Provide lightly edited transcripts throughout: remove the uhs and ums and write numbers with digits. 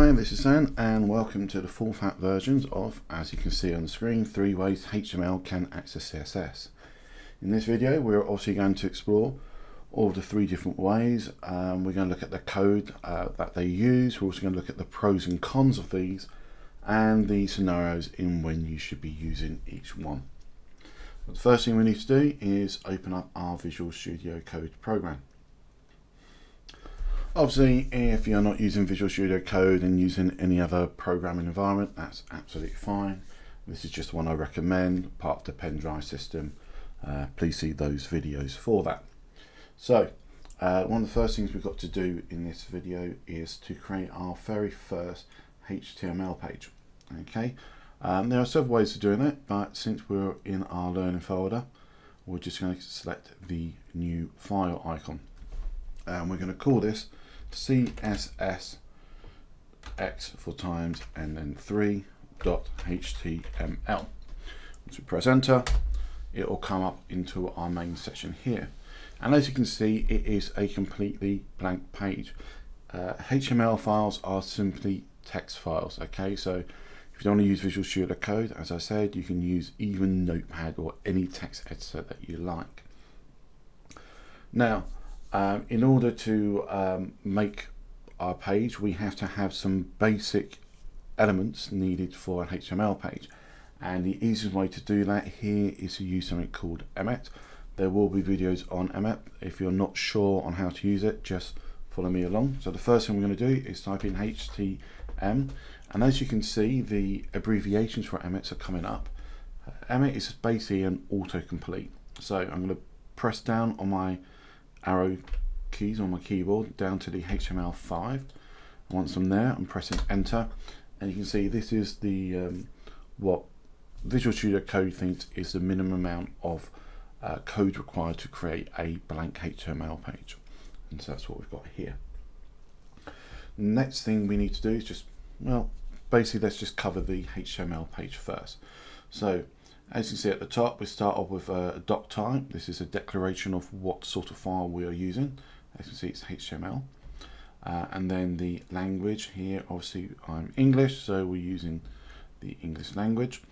Hi, this is Sam and welcome to the full fat versions of, as you can see on the screen, 3 ways HTML can access CSS. In this video we're obviously going to explore all of the 3 different ways. We're going to look at the code that they use. We're also going to look at the pros and cons of these and the scenarios in when you should be using each one. But the first thing we need to do is open up our Visual Studio Code program. Obviously, if you're not using Visual Studio Code and using any other programming environment, that's absolutely fine. This is just one I recommend, part of the pen drive system. Please see those videos for that. So, one of the first things we've got to do in this video is to create our very first HTML page. Okay, there are several ways of doing it, but since we're in our learning folder, we're just going to select the new file icon. And we're going to call this CSS x for times and then 3.html. Once we press enter, it will come up into our main section here. And as you can see, it is a completely blank page. HTML files are simply text files. Okay, so if you don't want to use Visual Studio Code, as I said, you can use even Notepad or any text editor that you like. Now, in order to make our page, we have to have some basic elements needed for an HTML page. And the easiest way to do that here is to use something called Emmet. There will be videos on Emmet. If you're not sure on how to use it, just follow me along. So the first thing we're going to do is type in HTM. And as you can see, the abbreviations for Emmet are coming up. Emmet is basically an autocomplete. So I'm going to press down on my arrow keys on my keyboard down to the HTML5. Once I'm there, I'm pressing enter, and you can see this is the what Visual Studio Code thinks is the minimum amount of code required to create a blank HTML page, and so that's what we've got here. Next thing we need to do is just, well, basically let's just cover the HTML page first. So as you can see at the top, we start off with a doc type. This is a declaration of what sort of file we are using. As you can see, it's HTML. And then the language here, obviously I'm English, so we're using the English language.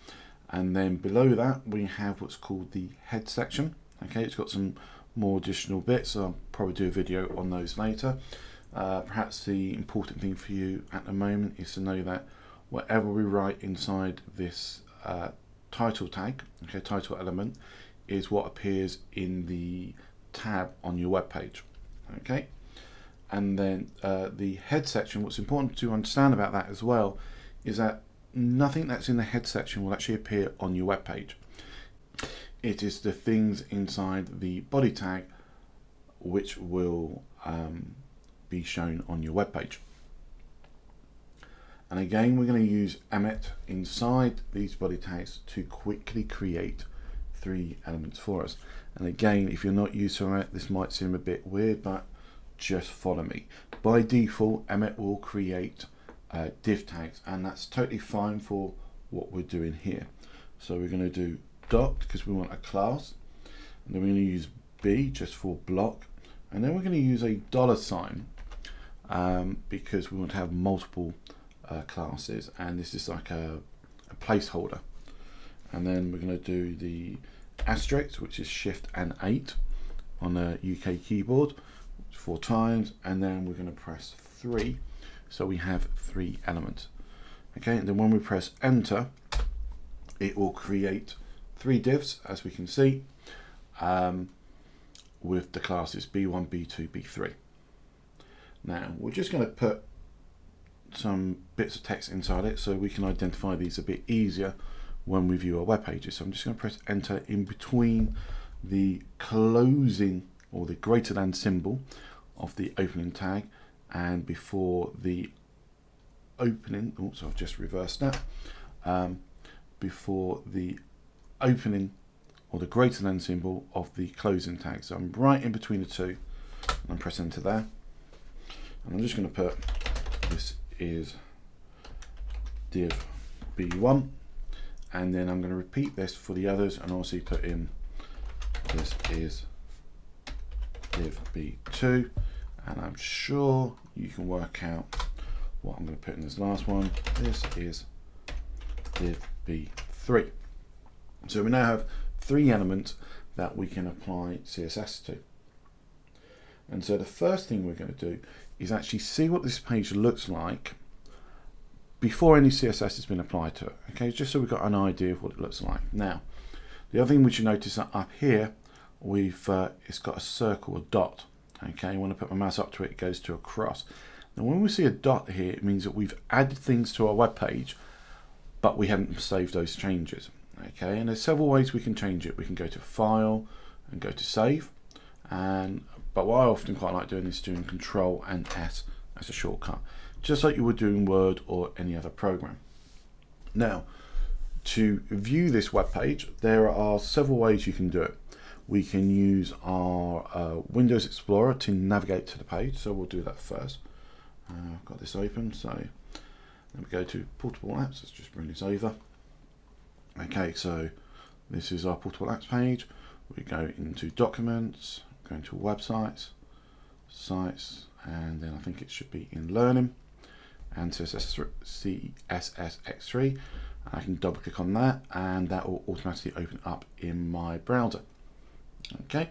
And then below that, we have what's called the head section. Okay, it's got some more additional bits, so I'll probably do a video on those later. Perhaps the important thing for you at the moment is to know that whatever we write inside this title tag, okay, title element, is what appears in the tab on your web page. Okay, and then the head section, what's important to understand about that as well is that nothing that's in the head section will actually appear on your web page. It is the things inside the body tag which will be shown on your web page. And again, we're going to use Emmet inside these body tags to quickly create 3 elements for us. And again, if you're not used to Emmet, this might seem a bit weird, but just follow me. By default, Emmet will create div tags, and that's totally fine for what we're doing here. So we're going to do dot because we want a class, and then we're going to use B just for block, and then we're going to use a $sign because we want to have multiple classes, and this is like a placeholder. And then we're going to do the asterisk, which is Shift and 8 on the UK keyboard 4 times, and then we're going to press 3, so we have 3 elements. Okay, and then when we press enter, it will create 3 divs, as we can see, with the classes B1, B2, B3. Now we're just going to put some bits of text inside it so we can identify these a bit easier when we view our web pages. So I'm just going to press enter in between the closing or the greater than symbol of the opening tag and before the opening, so I've just reversed that, before the opening or the greater than symbol of the closing tag. So I'm right in between the two, and I'm pressing enter there, and I'm just going to put this is div B1, and then I'm going to repeat this for the others and also put in this is div B2, and I'm sure you can work out what I'm going to put in this last one. This is div b3. So we now have 3 elements that we can apply CSS to. And so the first thing we're going to do is actually see what this page looks like before any CSS has been applied to it. Okay, just so we've got an idea of what it looks like. Now, the other thing we should notice that up here, it's got a circle, a dot. Okay, when I put my mouse up to it, it goes to a cross. Now, when we see a dot here, it means that we've added things to our web page, but we haven't saved those changes. Okay, and there's several ways we can change it. We can go to File and go to Save, but what I often quite like doing is doing Control and S as a shortcut, just like you would do in Word or any other program. Now, to view this web page, there are several ways you can do it. We can use our Windows Explorer to navigate to the page, so we'll do that first. I've got this open, so let me go to Portable Apps. Let's just bring this over. Okay, so this is our Portable Apps page. We go into Documents, go into Websites, Sites, and then I think it should be in Learning, and CSSX3. I can double click on that, and that will automatically open up in my browser. Okay,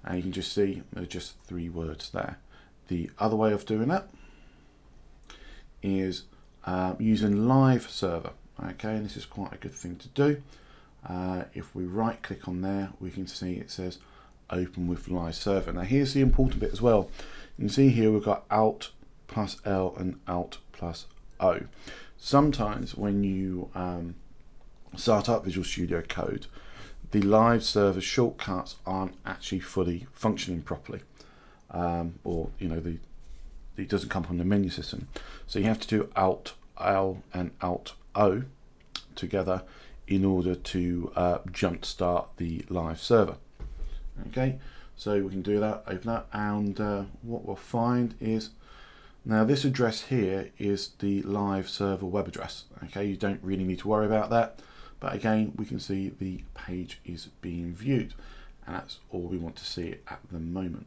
and you can just see there's just 3 words there. The other way of doing that is using Live Server. Okay, and this is quite a good thing to do. If we right click on there, we can see it says open with Live Server. Now here's the important bit as well. You can see here we've got Alt plus L and Alt plus O. Sometimes when you start up Visual Studio Code, the Live Server shortcuts aren't actually fully functioning properly, or it doesn't come from the menu system. So you have to do Alt L and Alt O together in order to jump start the Live Server. Okay, so we can do that, open that, and what we'll find is now this address here is the Live Server web address. Okay, you don't really need to worry about that, but again we can see the page is being viewed, and that's all we want to see at the moment.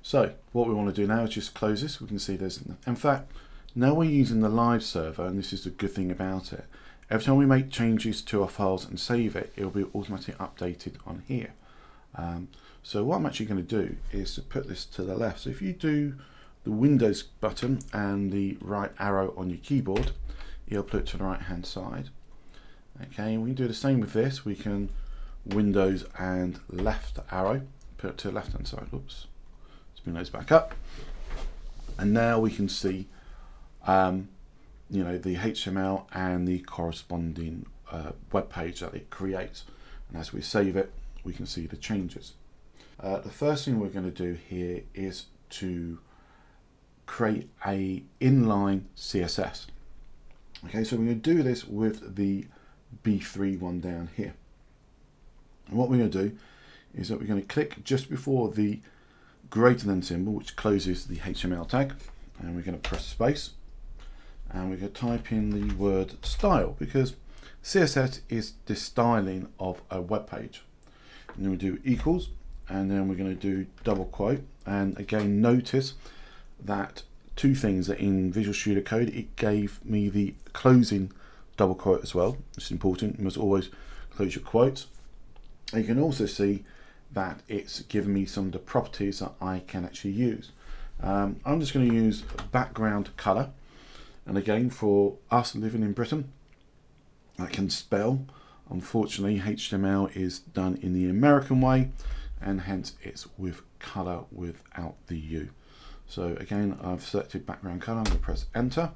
So what we want to do now is just close this. We can see there's, in fact, now we're using the Live Server, and this is the good thing about it. Every time we make changes to our files and save it, it'll be automatically updated on here. So what I'm actually going to do is to put this to the left. So if you do the Windows button and the right arrow on your keyboard, you'll put it to the right hand side. Okay, and we can do the same with this. We can Windows and left arrow, put it to the left hand side. Oops, spin those back up, and now we can see the HTML and the corresponding web page that it creates. And as we save it, we can see the changes. The first thing we're going to do here is to create a inline CSS. Okay, so we're going to do this with the B3 one down here. And what we're going to do is that we're going to click just before the greater than symbol, which closes the HTML tag, and we're going to press space, and we're going to type in the word style, because CSS is the styling of a web page. And then we do equals, and then we're going to do double quote, and again notice that 2 things, that in Visual Studio Code it gave me the closing double quote as well. It's important, you must always close your quotes. And you can also see that it's given me some of the properties that I can actually use. I'm just going to use background color, and again, for us living in Britain, I can spell. Unfortunately, HTML is done in the American way, and hence it's with color without the U. So again, I've selected background color. I'm going to press enter,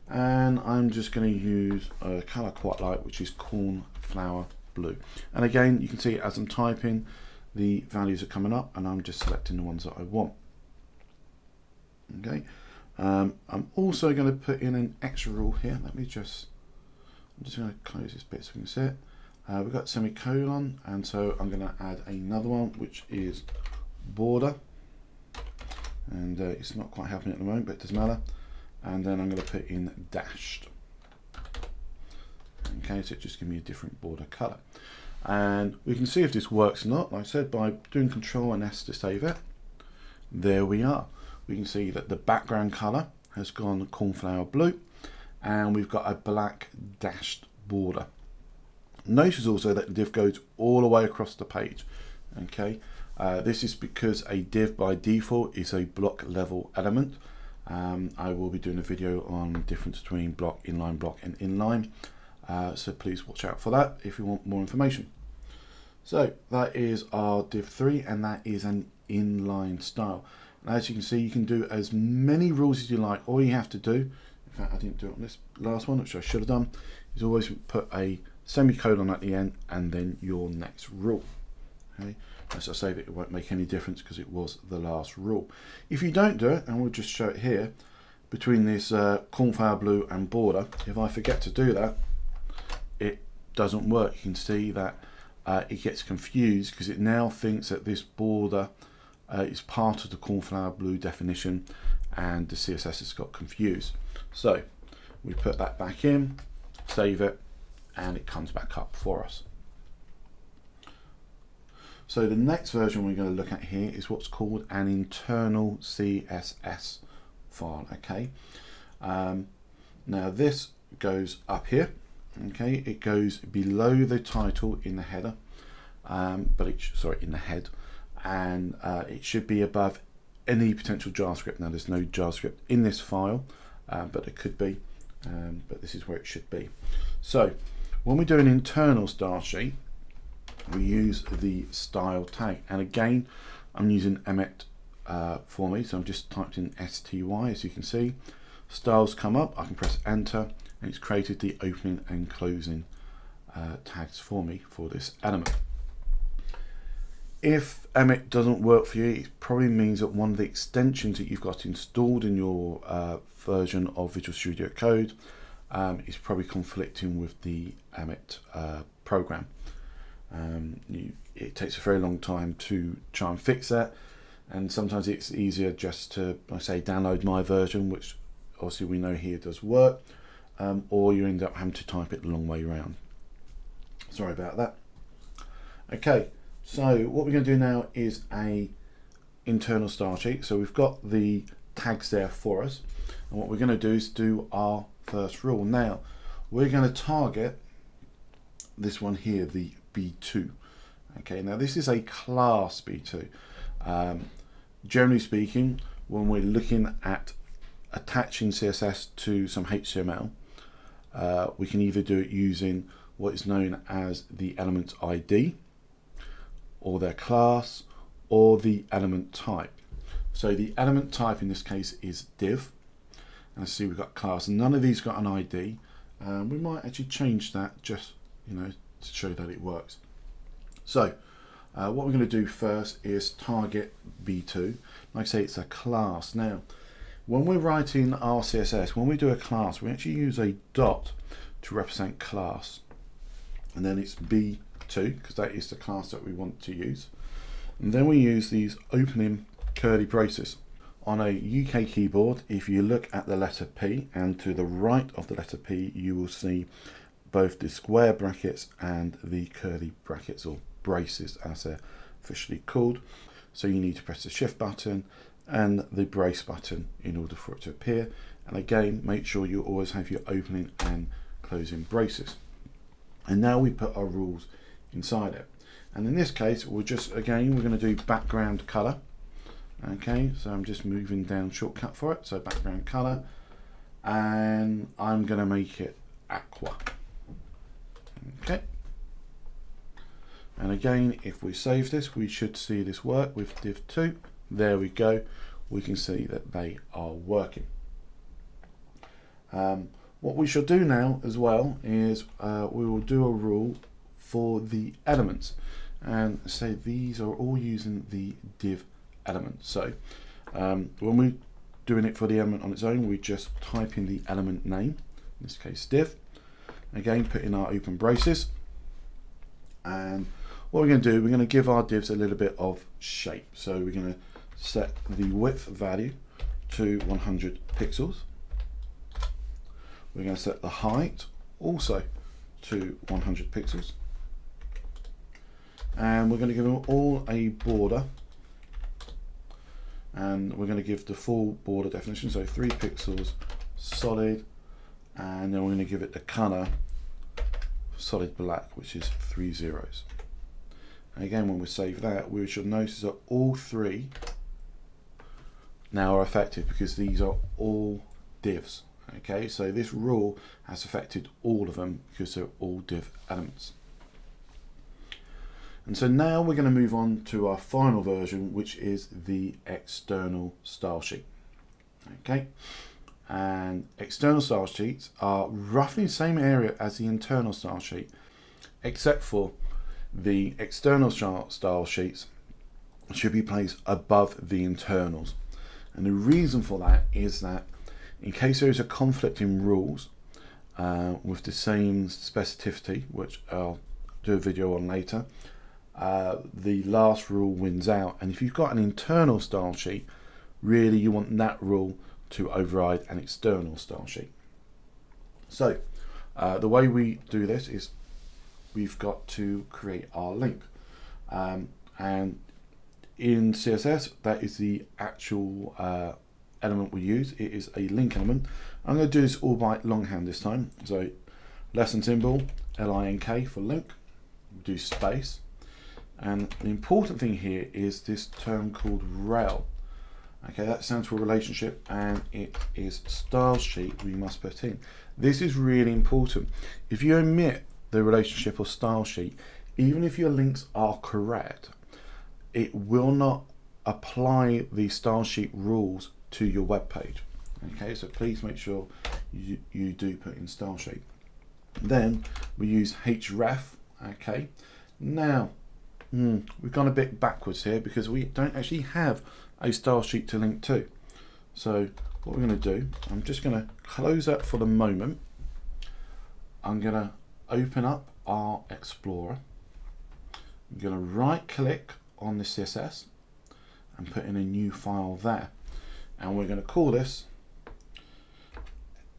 and I'm just going to use a color quite light, which is cornflower blue. And again, you can see as I'm typing, the values are coming up, and I'm just selecting the ones that I want. Okay, I'm also going to put in an extra rule here. I'm just going to close this bit so we can see it. We've got semicolon, and so I'm going to add another one, which is border, and it's not quite happening at the moment, but it doesn't matter. And then I'm going to put in dashed. Okay, so it just gives me a different border color, and we can see if this works or not. Like I said, by doing Control and S to save it. There we are. we can see that the background color has gone cornflower blue, and we've got a black dashed border. Notice also that the div goes all the way across the page. Okay, this is because a div by default is a block level element. I will be doing a video on the difference between block, and inline, so please watch out for that if you want more information. So that is our div 3, and that is an inline style. And as you can see, you can do as many rules as you like. All you have to do, in fact I didn't do it on this last one, which I should have done, is always put a semicolon at the end and then your next rule. Okay, as I say, that it won't make any difference because it was the last rule. If you don't do it, and we'll just show it here, between this cornflower blue and border, if I forget to do that, it doesn't work. You can see that it gets confused because it now thinks that this border is part of the cornflower blue definition, and the CSS has got confused. So we put that back in, save it, and it comes back up for us. So the next version we're going to look at here is what's called an internal CSS file. Okay, now this goes up here. Okay, it goes below the title in the header, in the head, and it should be above any potential JavaScript. Now there's no JavaScript in this file, but it could be, but this is where it should be. So when we do an internal style sheet, we use the style tag, and again I'm using Emmet for me, so I'm just typed in STY. As you can see, styles come up, I can press enter, and it's created the opening and closing tags for me for this element. If Emmet doesn't work for you, it probably means that one of the extensions that you've got installed in your version of Visual Studio Code is probably conflicting with the Emmet program. It takes a very long time to try and fix that, and sometimes it's easier just to, like I say, download my version, which obviously we know here does work, or you end up having to type it the long way around. Sorry about that. Okay, so what we're going to do now is a internal style sheet. So we've got the tags there for us, and what we're going to do is do our first rule. Now we're going to target this one here, the B2. Okay, now this is a class B2. Generally speaking, when we're looking at attaching CSS to some HTML, we can either do it using what is known as the element ID, or their class, or the element type. So the element type in this case is div, and I see we've got class, and none of these got an ID. We might actually change that, just to show that it works. So what we're going to do first is target B2. Like I say, it's a class. Now when we're writing our CSS, when we do a class, we actually use a dot to represent class, and then it's B2 because that is the class that we want to use, and then we use these opening curly braces. On a UK keyboard, if you look at the letter P, and to the right of the letter P, you will see both the square brackets and the curly brackets, or braces as they're officially called. So you need to press the shift button and the brace button in order for it to appear, and again make sure you always have your opening and closing braces. And now we put our rules inside it, and in this case we're going to do background color. Okay, so I'm just moving down shortcut for it, so background color, and I'm going to make it aqua. Okay, and again, if we save this, we should see this work with div 2. There we go, we can see that they are working. What we shall do now as well is we will do a rule for the elements, and say these are all using the div element. So when we're doing it for the element on its own, we just type in the element name, in this case div, again put in our open braces, and what we're going to do, we're going to give our divs a little bit of shape. So we're going to set the width value to 100 pixels. We're going to set the height also to 100 pixels, and we're going to give them all a border, and we're going to give the full border definition, so 3 pixels solid, and then we're going to give it the color solid black, which is 3 zeros. And again, when we save that, we should notice that all 3 now are effective because these are all divs. Okay, so this rule has affected all of them because they're all div elements. And so now we're going to move on to our final version, which is the external style sheet. Okay, and external style sheets are roughly the same area as the internal style sheet, except for the external style sheets should be placed above the internals. And the reason for that is that in case there is a conflict in rules with the same specificity, which I'll do a video on later, the last rule wins out. And if you've got an internal style sheet, really you want that rule to override an external style sheet. So the way we do this is we've got to create our link. And in CSS, that is the actual element we use. It is a link element. I'm going to do this all by longhand this time. So lesson symbol, LINK for link, do space. And the important thing here is this term called rel. Okay, that stands for relationship, and it is style sheet we must put in. This is really important. If you omit the relationship or style sheet, even if your links are correct, it will not apply the style sheet rules to your web page. Okay, so please make sure you do put in style sheet. Then we use href. Okay, now we've gone a bit backwards here because we don't actually have a style sheet to link to. So what we're going to do, I'm just going to close that for the moment. I'm going to open up our Explorer. I'm going to right click on the CSS and put in a new file there. And we're going to call this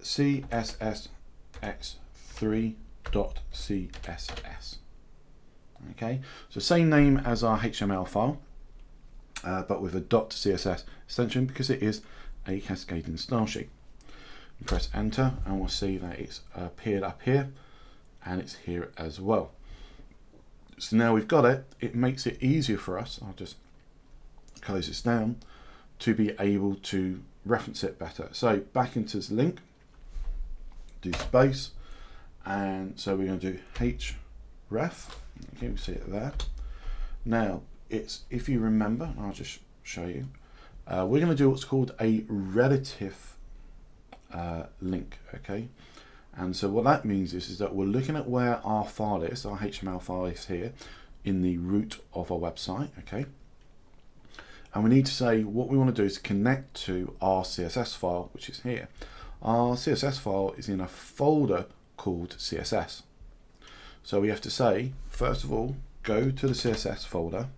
CSSX3.css. Okay, so same name as our HTML file, but with a .css extension because it is a cascading style sheet. You press enter and we'll see that it's appeared up here and it's here as well. So now we've got it, it makes it easier for us, I'll just close this down, to be able to reference it better. So back into this link, do space, and so we're going to do href. Okay, we see it there. Now, it's, if you remember, I'll just show you, we're going to do what's called a relative link, okay? And so what that means is that we're looking at where our file is, our HTML file is here in the root of our website, okay? And we need to say what we want to do is connect to our CSS file, which is here. Our CSS file is in a folder called CSS. So we have to say, first of all, go to the CSS folder,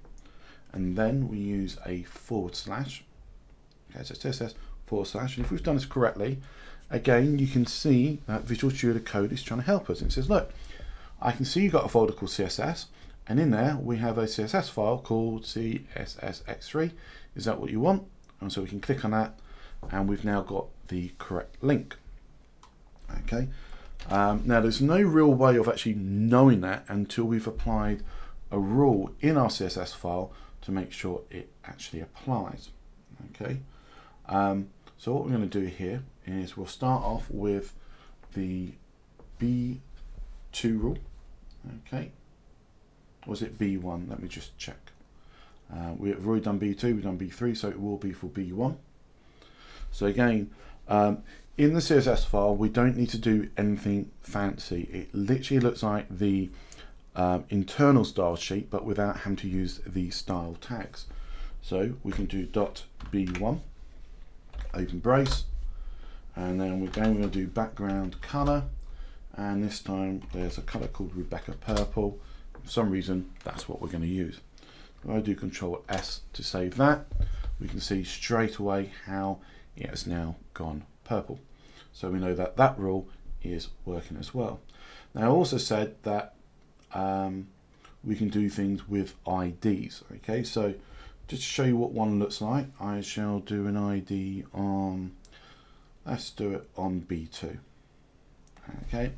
and then we use a /. Okay, so CSS /. And if we've done this correctly, again, you can see that Visual Studio Code is trying to help us. It says, look, I can see you've got a folder called CSS, and in there we have a CSS file called CSSX3. Is that what you want? And so we can click on that, and we've now got the correct link. Okay. Now there's no real way of actually knowing that until we've applied a rule in our CSS file to make sure it actually applies. Okay. So what we're going to do here is we'll start off with the B2 rule. Okay. Was it B1? Let me just check. We've already done B2, we've done B3, so it will be for B1. So again, in the CSS file, we don't need to do anything fancy. It literally looks like the internal style sheet, but without having to use the style tags. So we can do .b1, open brace, and then we're going to do background color, and this time there's a color called Rebecca Purple. For some reason, that's what we're going to use. If I do Control S to save that, we can see straight away how it has now gone purple. So we know that that rule is working as well. Now I also said that we can do things with IDs. Okay, so just to show you what one looks like, I shall do an ID on, let's do it on B2. Okay,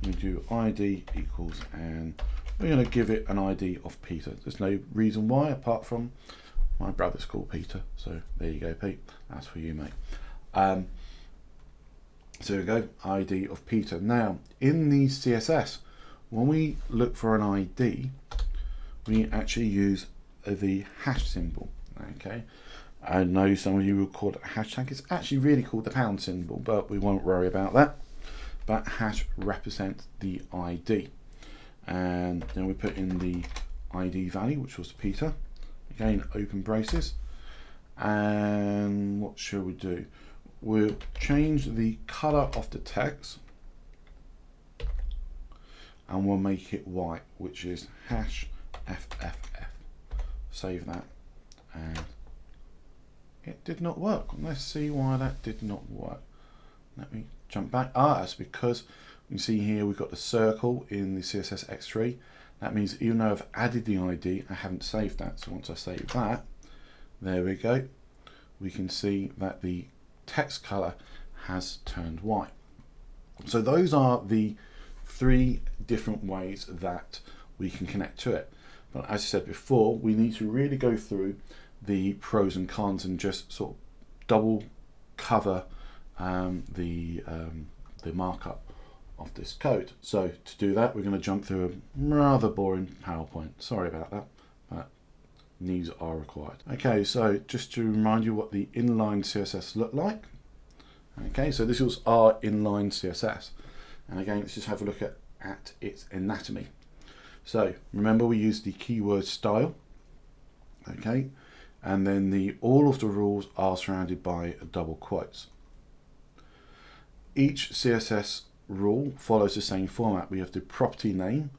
we do ID equals, and we're going to give it an ID of Peter. There's no reason why apart from my brother's called Peter, so there you go, Pete. That's for you, mate. So there we go, ID of Peter. Now, in the CSS, when we look for an ID, we actually use the hash symbol. Okay, I know some of you will call it a hashtag. It's actually really called the pound symbol, but we won't worry about that. But hash represents the ID, and then we put in the ID value, which was Peter. Again, open braces. And what shall we do? We'll change the color of the text, and we'll make it white, which is hash FFF. Save that, and it did not work. Let's see why that did not work. Let me jump back. That's because you see here we've got the circle in the CSS X3. That means even though I've added the ID, I haven't saved that. So once I save that, there we go. We can see that the text color has turned white. So those are the 3 different ways that we can connect to it. But as I said before, we need to really go through the pros and cons and just sort of double cover the markup of this code. So to do that, we're going to jump through a rather boring PowerPoint. Sorry about that, but these are required. Okay, so just to remind you what the inline CSS looked like. Okay, so this was our inline CSS. And again, let's just have a look at its anatomy. So remember, we used the keyword style. Okay, and then all of the rules are surrounded by double quotes. Each CSS rule follows the same format. We have the property name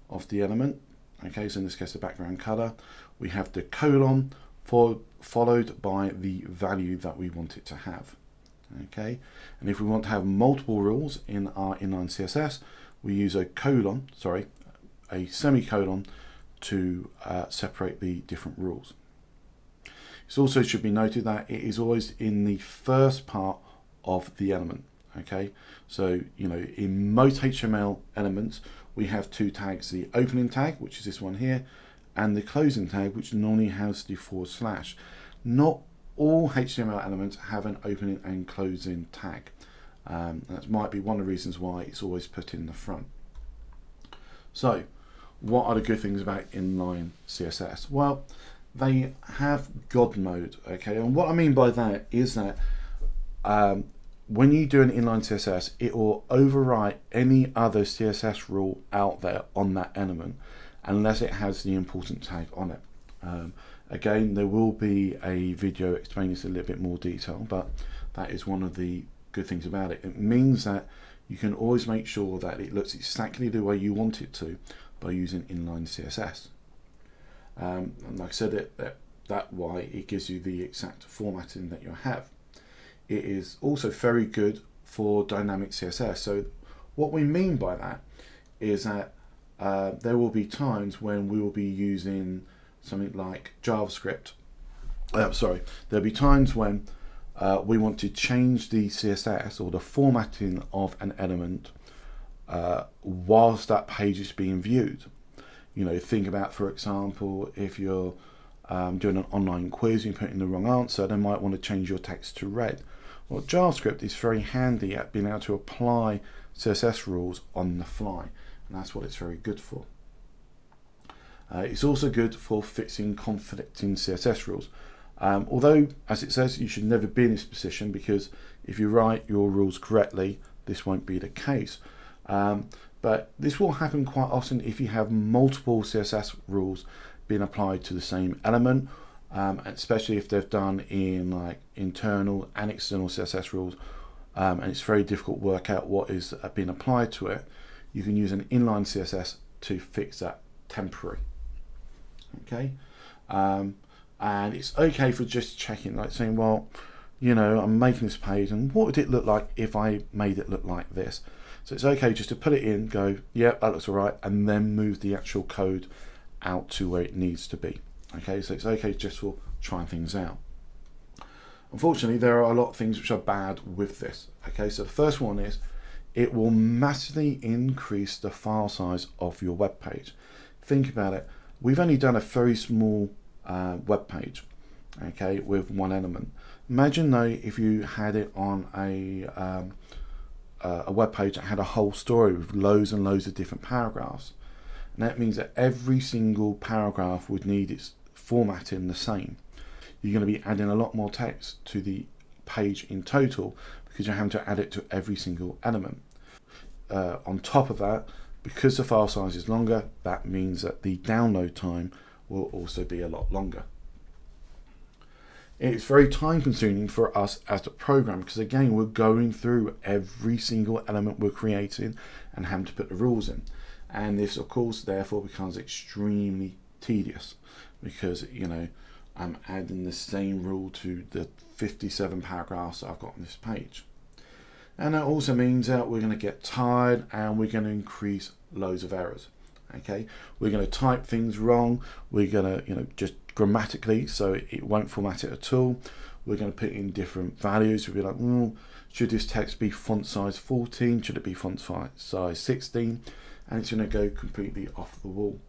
of the element. Okay, so in this case, the background color. We have the colon followed by the value that we want it to have. Okay, and if we want to have multiple rules in our inline CSS, we use a semicolon to separate the different rules. It also should be noted that it is always in the first part of the element. Okay, so in most HTML elements we have 2 tags: the opening tag, which is this one here, and the closing tag, which normally has the /. Not all HTML elements have an opening and closing tag. That might be one of the reasons why it's always put in the front. So what are the good things about inline CSS? Well, they have God mode. Okay, and what I mean by that is that when you do an inline CSS, it will overwrite any other CSS rule out there on that element unless it has the important tag on it. Again, there will be a video explaining this in a little bit more detail, but that is one of the good things about it. It means that you can always make sure that it looks exactly the way you want it to by using inline CSS. And like I said, that way it gives you the exact formatting that you have. It is also very good for dynamic CSS. So what we mean by that is that there will be times when we will be using something like JavaScript. There'll be times when we want to change the CSS or the formatting of an element whilst that page is being viewed. Think about, for example, if you're doing an online quiz and you put in the wrong answer, they might want to change your text to red. Well, JavaScript is very handy at being able to apply CSS rules on the fly, and that's what it's very good for. It's also good for fixing conflicting CSS rules. Although, as it says, you should never be in this position, because if you write your rules correctly, this won't be the case. But this will happen quite often if you have multiple CSS rules being applied to the same element, especially if they've done in like internal and external CSS rules, and it's very difficult to work out what is being applied to it. You can use an inline CSS to fix that temporary. Okay, and it's okay for just checking, like saying, well, I'm making this page, and what would it look like if I made it look like this? So it's okay just to put it in, go, yeah, that looks all right, and then move the actual code out to where it needs to be. Okay, so it's okay just for trying things out. Unfortunately, there are a lot of things which are bad with this. Okay, so the first one is it will massively increase the file size of your web page. Think about it. We've only done a very small web page, okay, with one element. Imagine though if you had it on a web page that had a whole story with loads and loads of different paragraphs. And that means that every single paragraph would need its formatting the same. You're going to be adding a lot more text to the page in total because you're having to add it to every single element. On top of that, because the file size is longer, that means that the download time will also be a lot longer. It's very time consuming for us as a program because again, we're going through every single element we're creating and having to put the rules in. And this of course therefore becomes extremely tedious because, you know, I'm adding the same rule to the 57 paragraphs that I've got on this page. And that also means that we're going to get tired and we're going to increase loads of errors. Okay, we're going to type things wrong. We're going to, you know, just grammatically, so it won't format it at all. We're going to put in different values. We'll be like, should this text be font size 14? Should it be font size 16? And it's going to go completely off the wall.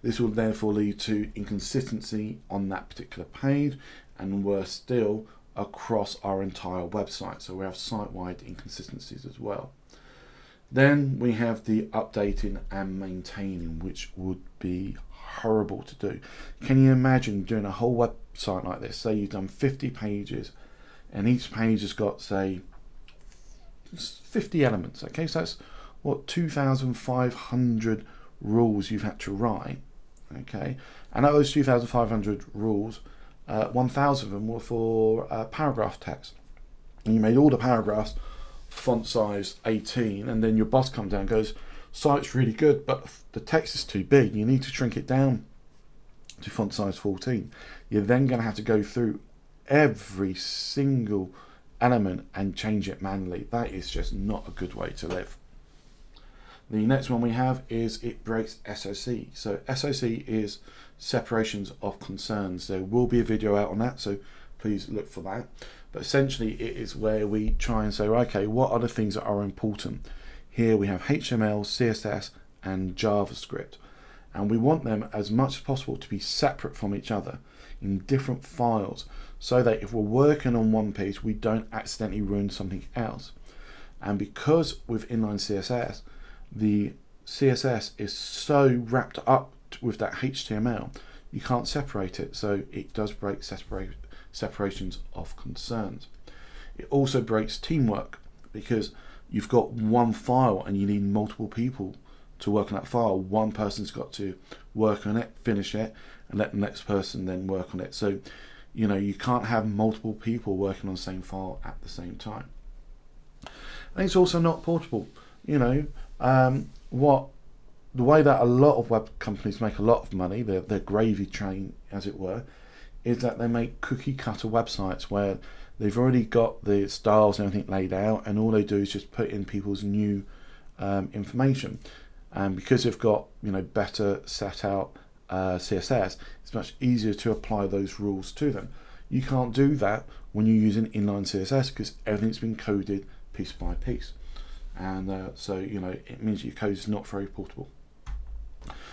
This will therefore lead to inconsistency on that particular page, and worse still, across our entire website. So we have site-wide inconsistencies as well. Then we have the updating and maintaining, which would be horrible to do. Can you imagine doing a whole website like this? Say you've done 50 pages and each page has got, say, 50 elements. Okay, so that's what, 2,500 rules you've had to write. Okay, and out of those 2,500 rules, 1,000 of them were for paragraph text. And you made all the paragraphs font size 18, and then your boss comes down and goes, site's really good, but the text is too big. You need to shrink it down to font size 14. You're then going to have to go through every single element and change it manually. That is just not a good way to live. The next one we have is it breaks SOC. So SOC is separations of concerns. There will be a video out on that, so please look for that. But essentially it is where we try and say, okay, what are the things that are important? Here we have HTML, CSS, and JavaScript. And we want them as much as possible to be separate from each other in different files, so that if we're working on one piece, we don't accidentally ruin something else. And because with Inline CSS, the CSS is so wrapped up with that HTML, you can't separate it, so it does break separations of concerns. It also breaks teamwork because you've got one file and you need multiple people to work on that file. One person's got to work on it, finish it, and let the next person then work on it. So, you know, you can't have multiple people working on the same file at the same time. And it's also not portable. You know, the way that a lot of web companies make a lot of money, their gravy train as it were, is that they make cookie cutter websites where they've already got the styles and everything laid out, and all they do is just put in people's new information. And because they've got, you know, better set out CSS, it's much easier to apply those rules to them. You can't do that when you're using inline CSS because everything's been coded piece by piece. And so, you know, it means your code is not very portable.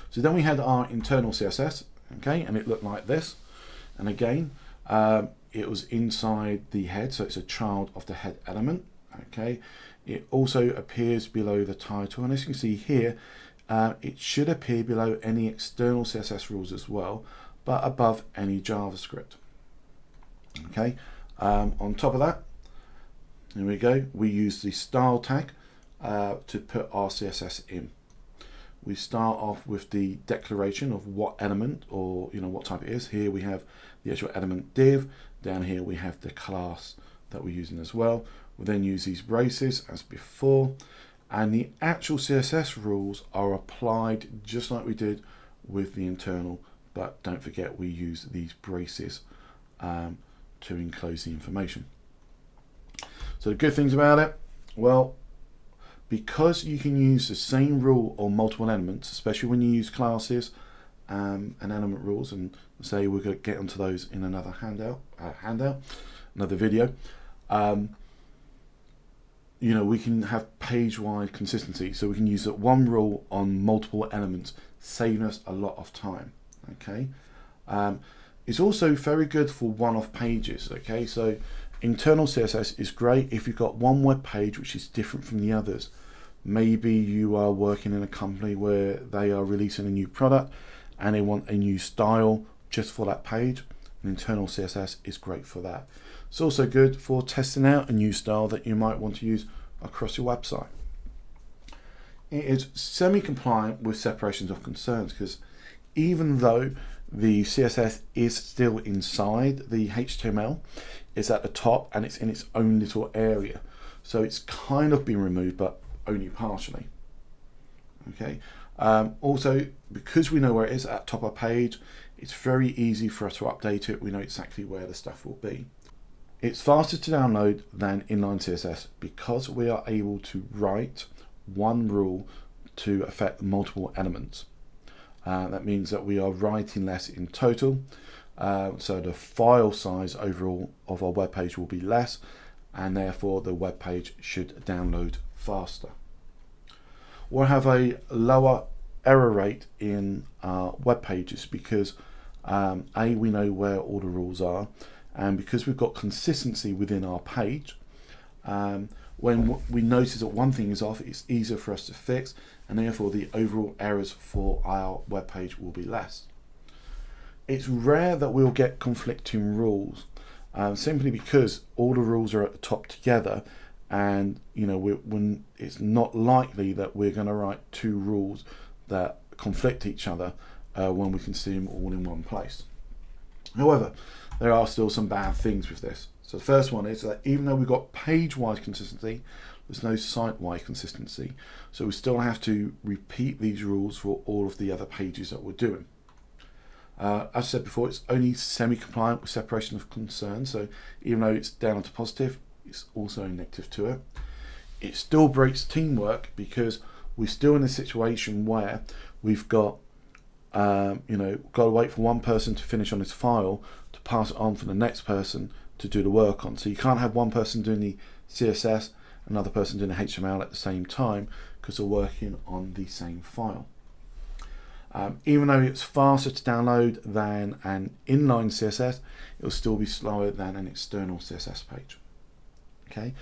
So then we had our internal CSS, okay, and it looked like this. And again, it was inside the head, so it's a child of the head element, okay. It also appears below the title, and as you can see here, it should appear below any external CSS rules as well, but above any JavaScript. Okay, on top of that, here we go, we use the style tag to put our CSS in. We start off with the declaration of what element, or you know, what type it is. Here we have the actual element div. Down here we have the class that we're using as well. We'll then use these braces as before, and the actual CSS rules are applied just like we did with the internal, but don't forget we use these braces to enclose the information. So the good things about it, well, because you can use the same rule on multiple elements, especially when you use classes, and element rules, and say we're going to get onto those in another handout, another video. You know, we can have page-wide consistency, so we can use that one rule on multiple elements, saving us a lot of time. Okay, it's also very good for one-off pages. Okay, so internal CSS is great if you've got one web page which is different from the others. Maybe you are working in a company where they are releasing a new product and they want a new style just for that page. And internal CSS is great for that. It's also good for testing out a new style that you might want to use across your website. It is semi-compliant with separations of concerns, because even though the CSS is still inside the HTML, it's at the top and it's in its own little area. So it's kind of been removed, but only partially. Okay. Also, because we know where it is at the top of our page, it's very easy for us to update it. We know exactly where the stuff will be. It's faster to download than inline CSS because we are able to write one rule to affect multiple elements. That means that we are writing less in total, so the file size overall of our web page will be less, and therefore the web page should download faster. We'll have a lower error rate in web pages because we know where all the rules are, and because we've got consistency within our page. When we notice that one thing is off, it's easier for us to fix, and therefore the overall errors for our web page will be less. It's rare that we'll get conflicting rules, simply because all the rules are at the top together, and you know, when it's not likely that we're going to write two rules that conflict each other when we can see them all in one place. However, there are still some bad things with this. So the first one is that even though we've got page-wide consistency, there's no site-wide consistency. So we still have to repeat these rules for all of the other pages that we're doing. As I said before, it's only semi-compliant with separation of concerns. So even though it's down to positive, it's also a negative to it. It still breaks teamwork because we're still in a situation where we've got, got to wait for one person to finish on his file to pass it on for the next person to do the work on. So you can't have one person doing the CSS, another person doing the HTML at the same time, because they're working on the same file. Even though it's faster to download than an inline CSS, it will still be slower than an external CSS page. Okay,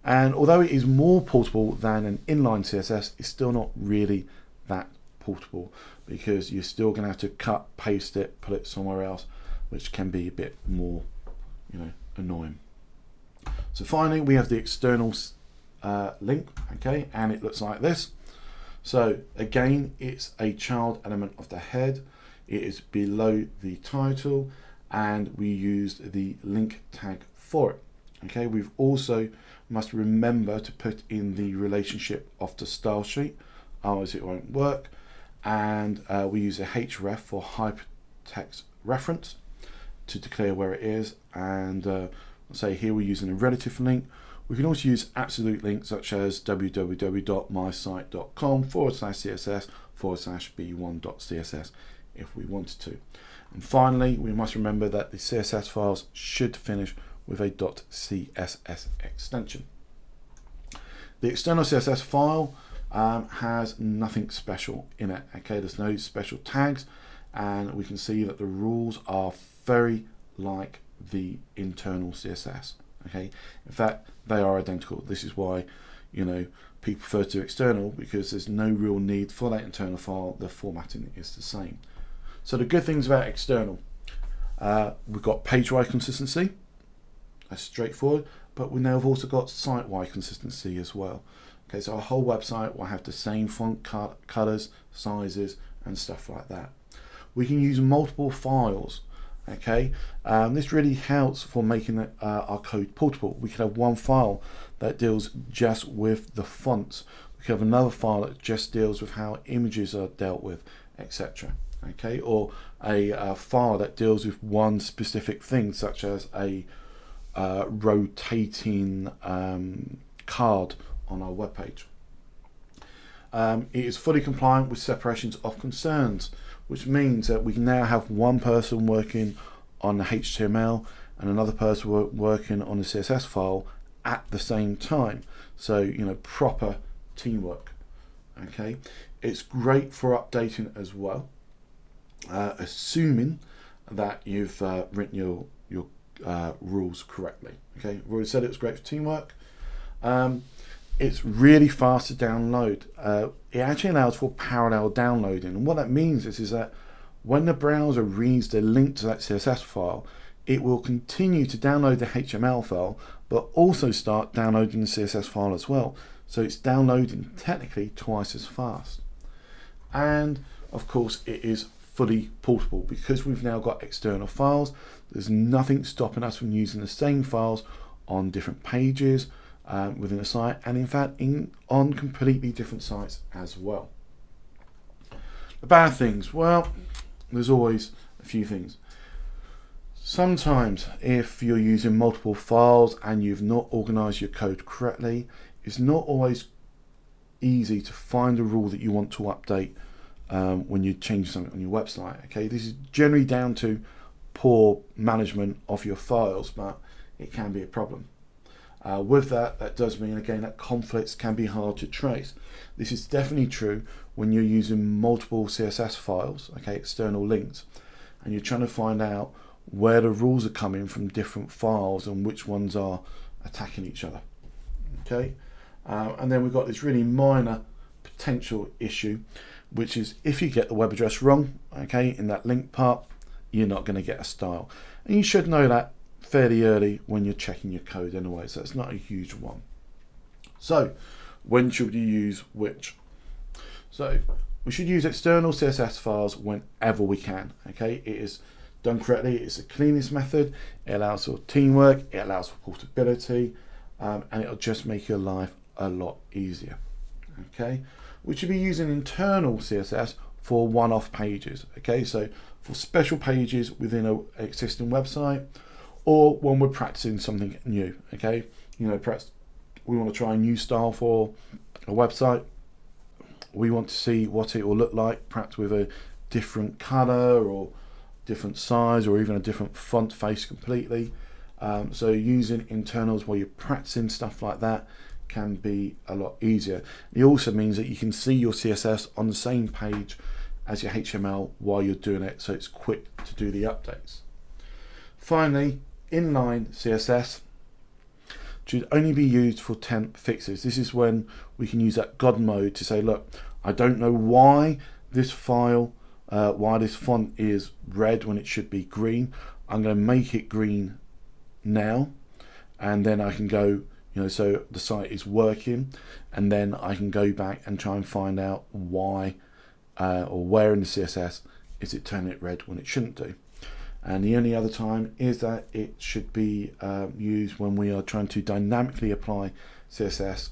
and although it is more portable than an inline CSS, it's still not really that portable, because you're still going to have to cut, paste it, put it somewhere else, which can be a bit more, annoying. So finally, we have the external link, okay, and it looks like this. So again, it's a child element of the head. It is below the title, and we used the link tag for it. Okay, we've also must remember to put in the relationship of the style sheet, otherwise it won't work. And we use a href for hypertext reference to declare where it is. And say here we're using a relative link. We can also use absolute links such as www.mysite.com/css/b1.css if we wanted to. And finally, we must remember that the CSS files should finish with a .css extension. The external CSS file has nothing special in it. Okay, there's no special tags, and we can see that the rules are very like the internal CSS. Okay, in fact, they are identical. This is why, people prefer to external, because there's no real need for that internal file. The formatting is the same. So the good things about external, we've got page-wide consistency. That's straightforward, but we now have also got site-wide consistency as well. Okay, so our whole website will have the same font colors, sizes, and stuff like that. We can use multiple files. Okay, this really helps for making our code portable. We could have one file that deals just with the fonts. We could have another file that just deals with how images are dealt with, etc. Okay, or a file that deals with one specific thing, such as a rotating card on our web page. It is fully compliant with separations of concerns. which means that we can now have one person working on the HTML and another person working on the CSS file at the same time. So, you know, proper teamwork. Okay, it's great for updating as well, assuming that you've written your rules correctly. Okay, I've already said it's great for teamwork. It's really fast to download. It actually allows for parallel downloading, and what that means is that when the browser reads the link to that CSS file, it will continue to download the HTML file, but also start downloading the CSS file as well. So it's downloading technically twice as fast. And of course, it is fully portable because we've now got external files. There's nothing stopping us from using the same files on different pages within a site, and in fact on completely different sites as well. The bad things, well, there's always a few things. Sometimes if you're using multiple files and you've not organized your code correctly, it's not always easy to find a rule that you want to update when you change something on your website. Okay, this is generally down to poor management of your files, but it can be a problem. With that does mean, again, that conflicts can be hard to trace. This is definitely true when you're using multiple CSS files, okay, external links, and you're trying to find out where the rules are coming from different files and which ones are attacking each other. Okay, and then we've got this really minor potential issue, which is if you get the web address wrong, okay, in that link part, you're not going to get a style, and you should know that fairly early when you're checking your code anyway, so it's not a huge one. So when should you use which? So we should use external CSS files whenever we can. Okay, it is done correctly, it's the cleanest method, it allows for teamwork, it allows for portability, and it'll just make your life a lot easier. Okay, we should be using internal CSS for one-off pages. Okay, so for special pages within an existing website, or when we're practicing something new. Okay, you know, perhaps we want to try a new style for a website. We want to see what it will look like, perhaps with a different color or different size, or even a different font face completely. So using internals while you're practicing stuff like that can be a lot easier. It also means that you can see your CSS on the same page as your HTML while you're doing it, so it's quick to do the updates. Finally, inline CSS should only be used for temp fixes. This is when we can use that God mode to say, look, I don't know why this file, why this font is red when it should be green. I'm going to make it green now, and then I can go, you know, so the site is working, and then I can go back and try and find out why or where in the CSS is it turning it red when it shouldn't do. And the only other time is that it should be used when we are trying to dynamically apply CSS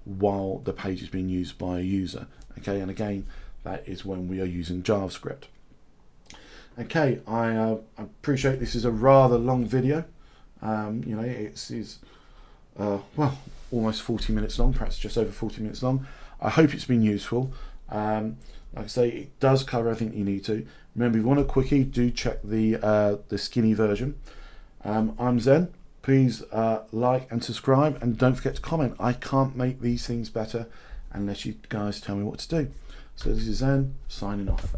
while the page is being used by a user. Okay, and again, that is when we are using JavaScript. Okay, I appreciate this is a rather long video. You know, it's well, almost 40 minutes long, perhaps just over 40 minutes long. I hope it's been useful. Like I say, it does cover everything you need to. Remember, if you want a quickie, do check the skinny version. I'm Zen. Please like and subscribe, and don't forget to comment. I can't make these things better unless you guys tell me what to do. So this is Zen, signing off.